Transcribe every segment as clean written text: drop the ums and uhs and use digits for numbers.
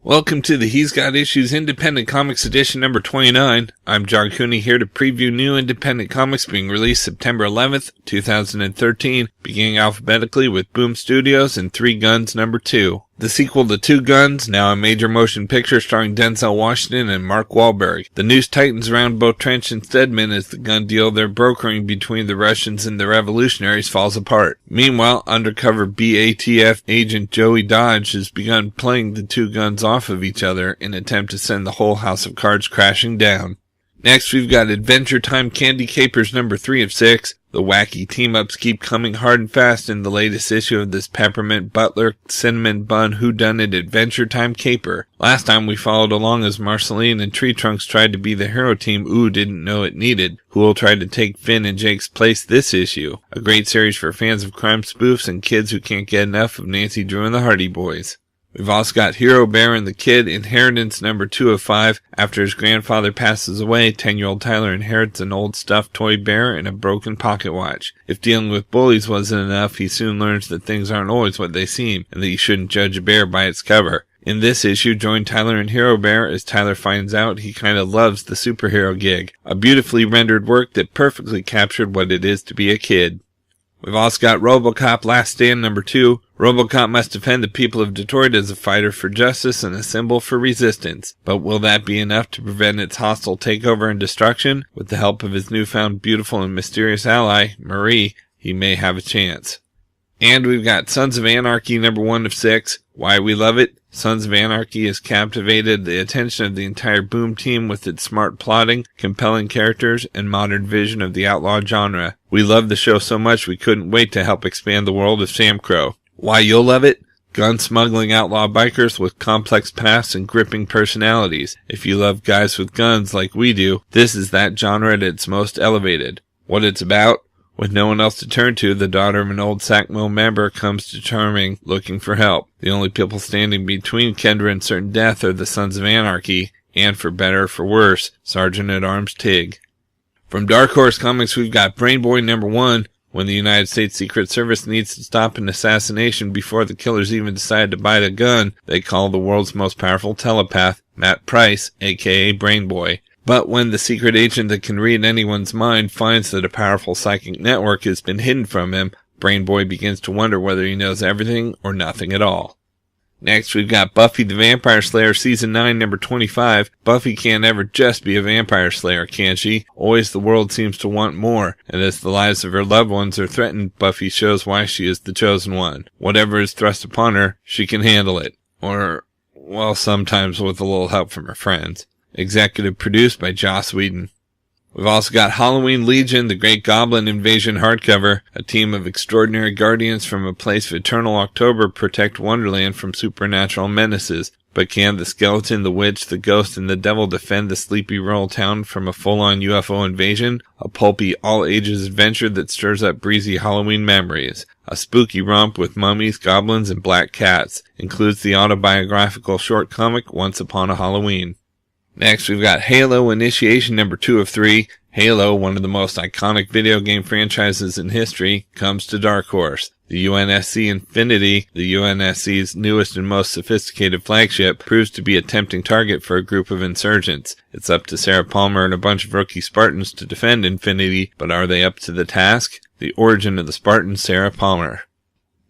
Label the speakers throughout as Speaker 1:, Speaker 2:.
Speaker 1: Welcome to the He's Got Issues Independent Comics Edition number 29. I'm John Cooney here to preview new independent comics being released September 11th, 2013, beginning alphabetically with Boom Studios and 3 Guns number 2. The sequel to 2 Guns, now a major motion picture starring Denzel Washington and Mark Wahlberg. The news tightens around both Trench and Stedman as the gun deal they're brokering between the Russians and the revolutionaries falls apart. Meanwhile, undercover BATF agent Joey Dodge has begun playing the 2 guns off of each other in an attempt to send the whole house of cards crashing down. Next, we've got Adventure Time Candy Capers number 3 of 6. The wacky team-ups keep coming hard and fast in the latest issue of this Peppermint Butler Cinnamon Bun Whodunit Adventure Time Caper. Last time we followed along as Marceline and Tree Trunks tried to be the hero team Ooh didn't know it needed, who will try to take Finn and Jake's place this issue. A great series for fans of crime spoofs and kids who can't get enough of Nancy Drew and the Hardy Boys. We've also got Herobear and the Kid Inheritance number 2 of 5. After his grandfather passes away, 10-year-old Tyler inherits an old stuffed toy bear and a broken pocket watch. If dealing with bullies wasn't enough, he soon learns that things aren't always what they seem, and that you shouldn't judge a bear by its cover. In this issue, join Tyler and Herobear as Tyler finds out he kinda loves the superhero gig. A beautifully rendered work that perfectly captured what it is to be a kid. We've also got Robocop Last Stand number 2. Robocop must defend the people of Detroit as a fighter for justice and a symbol for resistance. But will that be enough to prevent its hostile takeover and destruction? With the help of his newfound beautiful and mysterious ally, Marie, he may have a chance. And we've got Sons of Anarchy number 1 of 6. Why we love it? Sons of Anarchy has captivated the attention of the entire Boom team with its smart plotting, compelling characters, and modern vision of the outlaw genre. We love the show so much we couldn't wait to help expand the world of Sam Crow. Why you'll love it? Gun-smuggling outlaw bikers with complex pasts and gripping personalities. If you love guys with guns like we do, this is that genre at its most elevated. What it's about? With no one else to turn to, the daughter of an old SACMO member comes to Charming looking for help. The only people standing between Kendra and certain death are the Sons of Anarchy, and for better or for worse, Sergeant-at-Arms Tig. From Dark Horse Comics, we've got BRAINBOW number 1. When the United States Secret Service needs to stop an assassination before the killers even decide to buy the gun, they call the world's most powerful telepath, Matt Price, aka BRAINBOW. But when the secret agent that can read anyone's mind finds that a powerful psychic network has been hidden from him, BRAINBOW begins to wonder whether he knows everything or nothing at all. Next, we've got Buffy the Vampire Slayer Season 9 number 25. Buffy can't ever just be a vampire slayer, can she? Always the world seems to want more, and as the lives of her loved ones are threatened, Buffy shows why she is the chosen one. Whatever is thrust upon her, she can handle it. Or, well, sometimes with a little help from her friends. Executive produced by Joss Whedon. We've also got Halloween Legion, the Great Goblin Invasion hardcover. A team of extraordinary guardians from a place of eternal October protect Wonderland from supernatural menaces. But can the skeleton, the witch, the ghost, and the devil defend the sleepy rural town from a full-on UFO invasion? A pulpy, all-ages adventure that stirs up breezy Halloween memories. A spooky romp with mummies, goblins, and black cats. Includes the autobiographical short comic Once Upon a Halloween. Next, we've got Halo Initiation number 2 of 3. Halo, one of the most iconic video game franchises in history, comes to Dark Horse. The UNSC Infinity, the UNSC's newest and most sophisticated flagship, proves to be a tempting target for a group of insurgents. It's up to Sarah Palmer and a bunch of rookie Spartans to defend Infinity, but are they up to the task? The origin of the Spartan, Sarah Palmer.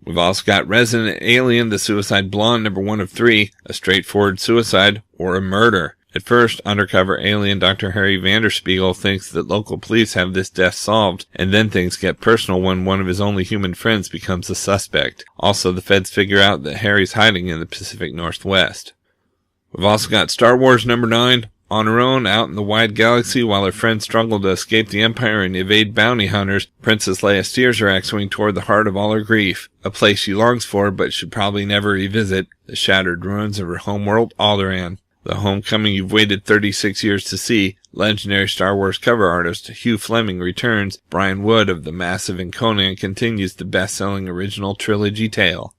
Speaker 1: We've also got Resident Alien, the Suicide Blonde number 1 of 3, a straightforward suicide or a murder. At first, undercover alien Dr. Harry Vanderspiegel thinks that local police have this death solved, and then things get personal when one of his only human friends becomes a suspect. Also, the feds figure out that Harry's hiding in the Pacific Northwest. We've also got Star Wars number 9. On her own, out in the wide galaxy, while her friends struggle to escape the Empire and evade bounty hunters, Princess Leia steers her X-Wing toward the heart of all her grief, a place she longs for but should probably never revisit, the shattered ruins of her homeworld, Alderaan. The homecoming you've waited 36 years to see, legendary Star Wars cover artist Hugh Fleming returns. Brian Wood of The Massive and Conan continues the best-selling original trilogy tale.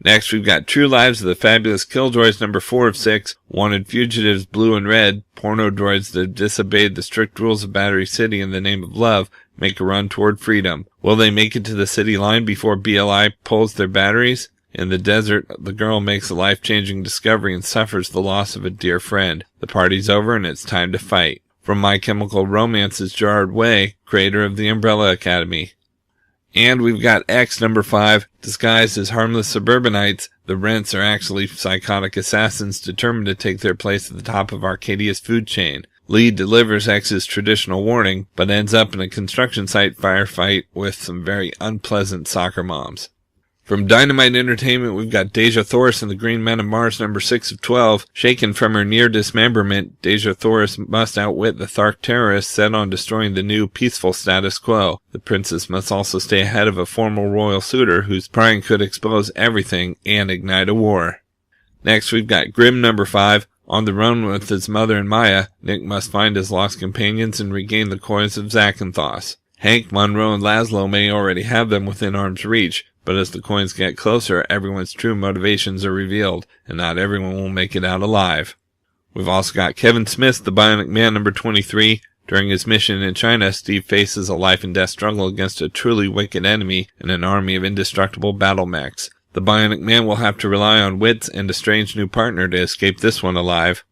Speaker 1: Next, we've got True Lives of the Fabulous Killjoys number 4 of 6, Wanted Fugitives Blue and Red, porno droids that have disobeyed the strict rules of Battery City in the name of love, make a run toward freedom. Will they make it to the city line before BLI pulls their batteries? In the desert, the girl makes a life-changing discovery and suffers the loss of a dear friend. The party's over and it's time to fight. From My Chemical Romance's Gerard Way, creator of the Umbrella Academy. And we've got X number 5, disguised as harmless suburbanites. The Rents are actually psychotic assassins determined to take their place at the top of Arcadia's food chain. Lee delivers X's traditional warning, but ends up in a construction site firefight with some very unpleasant soccer moms. From Dynamite Entertainment, we've got Dejah Thoris and the Green Men of Mars number 6 of 12. Shaken from her near dismemberment, Dejah Thoris must outwit the Thark terrorists set on destroying the new peaceful status quo. The princess must also stay ahead of a former royal suitor whose prying could expose everything and ignite a war. Next, we've got Grimm number 5. On the run with his mother and Maya, Nick must find his lost companions and regain the coins of Zakynthos. Hank, Monroe, and Laszlo may already have them within arm's reach, but as the coins get closer, everyone's true motivations are revealed, and not everyone will make it out alive. We've also got Kevin Smith, the Bionic Man number 23. During his mission in China, Steve faces a life-and-death struggle against a truly wicked enemy and an army of indestructible battle mechs. The Bionic Man will have to rely on wits and a strange new partner to escape this one alive.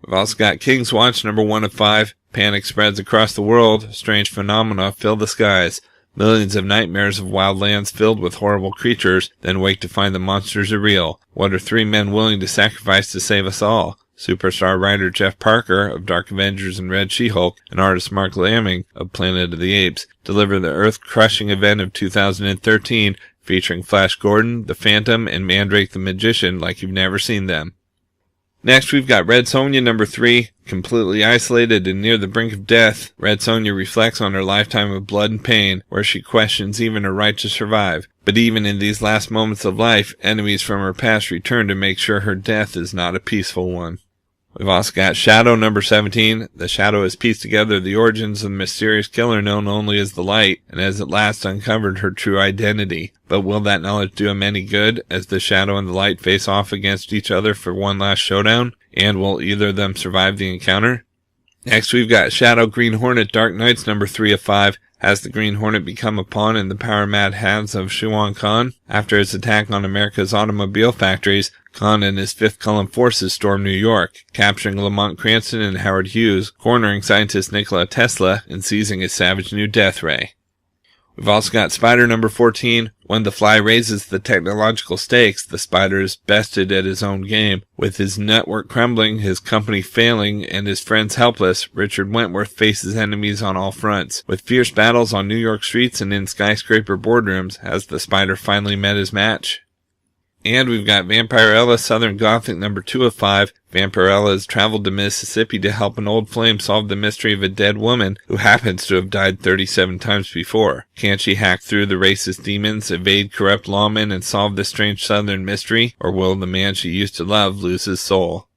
Speaker 1: We've also got King's Watch number 1 of 5. Panic spreads across the world. Strange phenomena fill the skies. Millions have nightmares of wild lands filled with horrible creatures, then wake to find the monsters are real. What are 3 men willing to sacrifice to save us all? Superstar writer Jeff Parker of Dark Avengers and Red She-Hulk and artist Mark Lamming of Planet of the Apes deliver the earth-crushing event of 2013, featuring Flash Gordon, the Phantom, and Mandrake the Magician like you've never seen them. Next, we've got Red Sonja number 3. Completely isolated and near the brink of death, Red Sonja reflects on her lifetime of blood and pain, where she questions even her right to survive. But even in these last moments of life, enemies from her past return to make sure her death is not a peaceful one. We've also got Shadow number 17. The Shadow has pieced together the origins of the mysterious killer known only as the Light, and has at last uncovered her true identity. But will that knowledge do him any good, as the Shadow and the Light face off against each other for one last showdown? And will either of them survive the encounter? Next, we've got Shadow Green Hornet Dark Knights number 3 of 5. Has the Green Hornet become a pawn in the power-mad hands of Shuan Khan? After his attack on America's automobile factories, Khan and his Fifth Column forces storm New York, capturing Lamont Cranston and Howard Hughes, cornering scientist Nikola Tesla, and seizing his savage new death ray. We've also got Spider number 14. When the Fly raises the technological stakes, the Spider is bested at his own game. With his network crumbling, his company failing, and his friends helpless, Richard Wentworth faces enemies on all fronts. With fierce battles on New York streets and in skyscraper boardrooms, has the Spider finally met his match? And we've got Vampirella Southern Gothic number 2 of 5. Vampirella has traveled to Mississippi to help an old flame solve the mystery of a dead woman who happens to have died 37 times before. Can she hack through the racist demons, evade corrupt lawmen, and solve this strange Southern mystery? Or will the man she used to love lose his soul?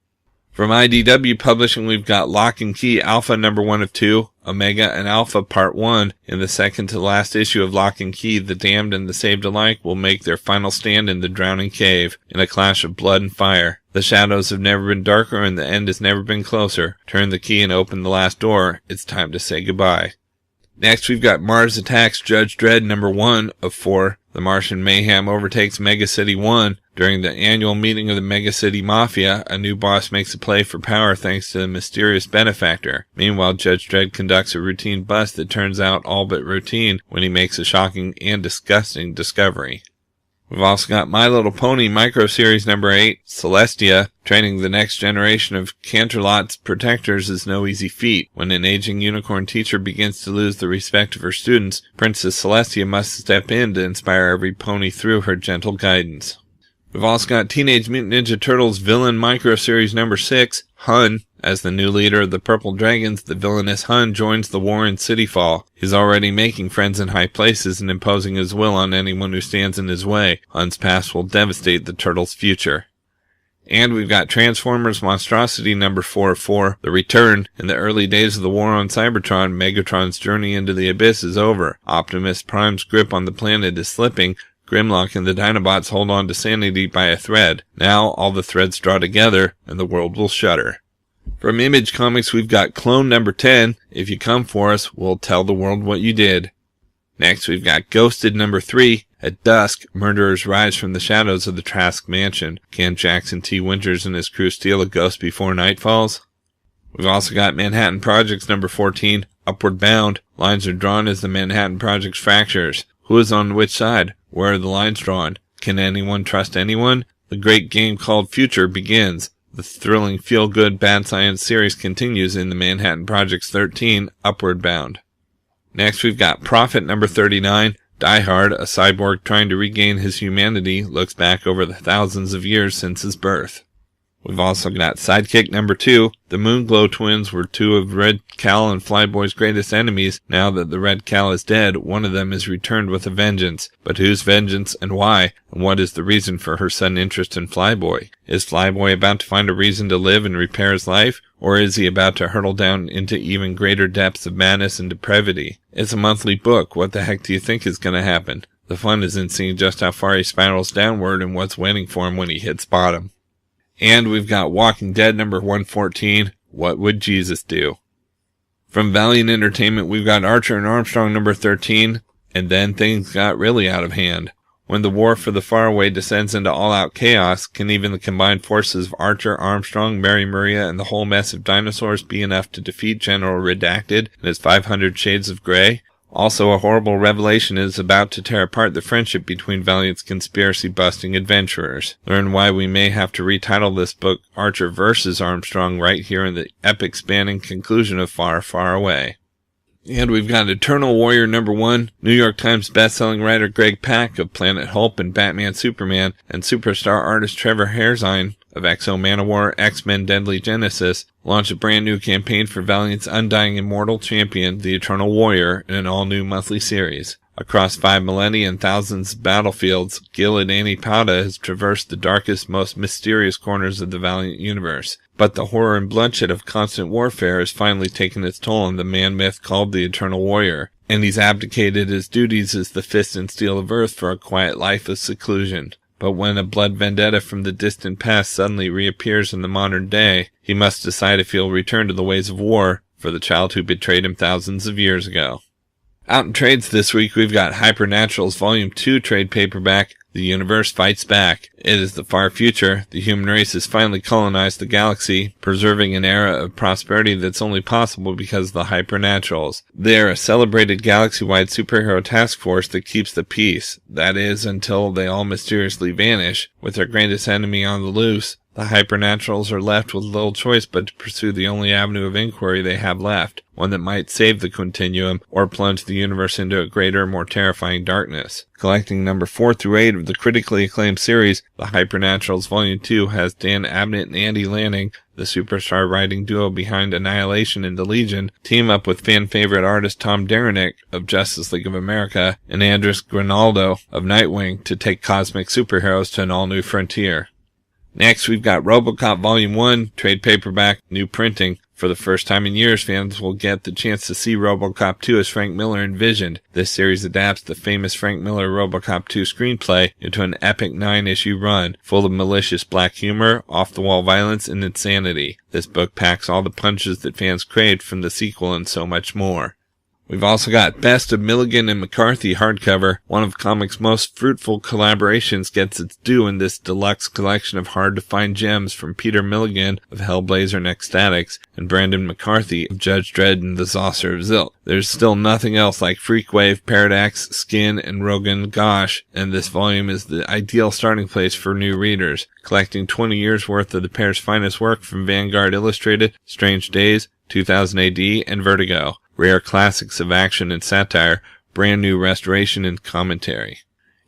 Speaker 1: From IDW Publishing, we've got Locke and Key Alpha number 1 of 2, Omega and Alpha Part 1. In the second to last issue of Locke and Key, the damned and the saved alike will make their final stand in the drowning cave, in a clash of blood and fire. The shadows have never been darker and the end has never been closer. Turn the key and open the last door. It's time to say goodbye. Next, we've got Mars Attacks Judge Dredd number 1 of 4. The Martian mayhem overtakes Mega City 1. During the annual meeting of the Mega City Mafia, a new boss makes a play for power thanks to the mysterious benefactor. Meanwhile, Judge Dredd conducts a routine bust that turns out all but routine when he makes a shocking and disgusting discovery. We've also got My Little Pony Microseries number 8, Celestia. Training the next generation of Canterlot's protectors is no easy feat. When an aging unicorn teacher begins to lose the respect of her students, Princess Celestia must step in to inspire every pony through her gentle guidance. We've also got Teenage Mutant Ninja Turtles Villain Microseries number 6, Hun. As the new leader of the Purple Dragons, the villainous Hun joins the war in Cityfall. He's already making friends in high places and imposing his will on anyone who stands in his way. Hun's past will devastate the Turtles' future. And we've got Transformers Monstrosity number 4 of 4, The Return. In the early days of the war on Cybertron, Megatron's journey into the abyss is over. Optimus Prime's grip on the planet is slipping. Grimlock and the Dinobots hold on to sanity by a thread. Now all the threads draw together and the world will shudder. From Image Comics, we've got Clone number 10. If you come for us, we'll tell the world what you did. Next, we've got Ghosted number 3. At dusk, murderers rise from the shadows of the Trask mansion. Can Jackson T. Winters and his crew steal a ghost before night falls? We've also got Manhattan Projects number 14. Upward Bound. Lines are drawn as the Manhattan Projects fractures. Who is on which side? Where are the lines drawn? Can anyone trust anyone? The great game called Future begins. The thrilling feel-good bad science series continues in the Manhattan Projects 13, Upward Bound. Next, we've got Prophet number 39. Die Hard, a cyborg trying to regain his humanity, looks back over the thousands of years since his birth. We've also got Sidekick number 2. The Moonglow twins were two of Red Cal and Flyboy's greatest enemies. Now that the Red Cal is dead, one of them is returned with a vengeance. But whose vengeance and why? And what is the reason for her sudden interest in Flyboy? Is Flyboy about to find a reason to live and repair his life? Or is he about to hurtle down into even greater depths of madness and depravity? It's a monthly book. What the heck do you think is going to happen? The fun is in seeing just how far he spirals downward and what's waiting for him when he hits bottom. And we've got Walking Dead number 114, What Would Jesus Do? From Valiant Entertainment, we've got Archer and Armstrong number 13, and then things got really out of hand. When the war for the faraway descends into all-out chaos, can even the combined forces of Archer, Armstrong, Mary Maria, and the whole mess of dinosaurs be enough to defeat General Redacted and his 500 Shades of Grey? Also, a horrible revelation is about to tear apart the friendship between Valiant's conspiracy-busting adventurers. Learn why we may have to retitle this book Archer vs. Armstrong right here in the epic-spanning conclusion of Far, Far Away. And we've got Eternal Warrior number 1, New York Times bestselling writer Greg Pak of Planet Hulk and Batman Superman, and superstar artist Trevor Hairsine of X-O Manowar, X-Men Deadly Genesis, launched a brand new campaign for Valiant's undying immortal champion, the Eternal Warrior, in an all-new monthly series. Across 5 millennia and thousands of battlefields, Gil Adani Pauda has traversed the darkest, most mysterious corners of the Valiant universe. But the horror and bloodshed of constant warfare has finally taken its toll on the man-myth called the Eternal Warrior, and he's abdicated his duties as the fist and steel of Earth for a quiet life of seclusion. But when a blood vendetta from the distant past suddenly reappears in the modern day, he must decide if he'll return to the ways of war for the child who betrayed him thousands of years ago. Out in trades this week, we've got HYPERNATURALS Volume 2 trade paperback, The Universe Fights Back. It is the far future. The human race has finally colonized the galaxy, preserving an era of prosperity that's only possible because of the HYPERNATURALS. They are a celebrated galaxy-wide superhero task force that keeps the peace. That is, until they all mysteriously vanish. With their greatest enemy on the loose, the HYPERNATURALS are left with little choice but to pursue the only avenue of inquiry they have left, one that might save the continuum or plunge the universe into a greater, more terrifying darkness. Collecting number 4 through 8 of the critically acclaimed series, The HYPERNATURALS Volume 2 has Dan Abnett and Andy Lanning, the superstar writing duo behind Annihilation and The Legion, team up with fan-favorite artist Tom Derenick of Justice League of America and Andres Grinaldo of Nightwing to take cosmic superheroes to an all-new frontier. Next, we've got Robocop Volume 1, trade paperback, new printing. For the first time in years, fans will get the chance to see Robocop 2 as Frank Miller envisioned. This series adapts the famous Frank Miller Robocop 2 screenplay into an epic 9-issue run, full of malicious black humor, off-the-wall violence, and insanity. This book packs all the punches that fans craved from the sequel and so much more. We've also got Best of Milligan and McCarthy hardcover. One of comics' most fruitful collaborations gets its due in this deluxe collection of hard-to-find gems from Peter Milligan of Hellblazer and Ecstatics and Brandon McCarthy of Judge Dredd and the Saucer of Zilk. There's still nothing else like Freakwave, Paradox, Skin, and Rogan Gosh, and this volume is the ideal starting place for new readers. Collecting 20 years worth of the pair's finest work from Vanguard Illustrated, Strange Days, 2000 AD, and Vertigo. Rare classics of action and satire, brand new restoration and commentary.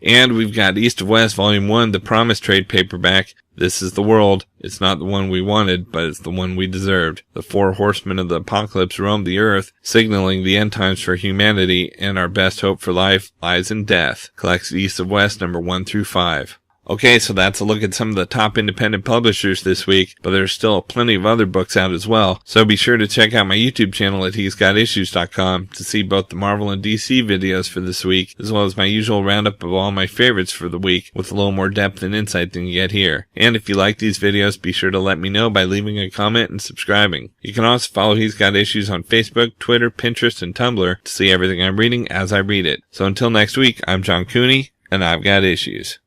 Speaker 1: And we've got East of West Volume 1, the Promise trade paperback. This is the world. It's not the one we wanted, but it's the one we deserved. The 4 horsemen of the apocalypse roam the earth, signaling the end times for humanity, and our best hope for life lies in death. Collects East of West number 1 through 5. Okay, so that's a look at some of the top independent publishers this week, but there's still plenty of other books out as well, so be sure to check out my YouTube channel at he'sgotissues.com to see both the Marvel and DC videos for this week, as well as my usual roundup of all my favorites for the week, with a little more depth and insight than you get here. And if you like these videos, be sure to let me know by leaving a comment and subscribing. You can also follow He's Got Issues on Facebook, Twitter, Pinterest, and Tumblr to see everything I'm reading as I read it. So until next week, I'm John Cooney, and I've got issues.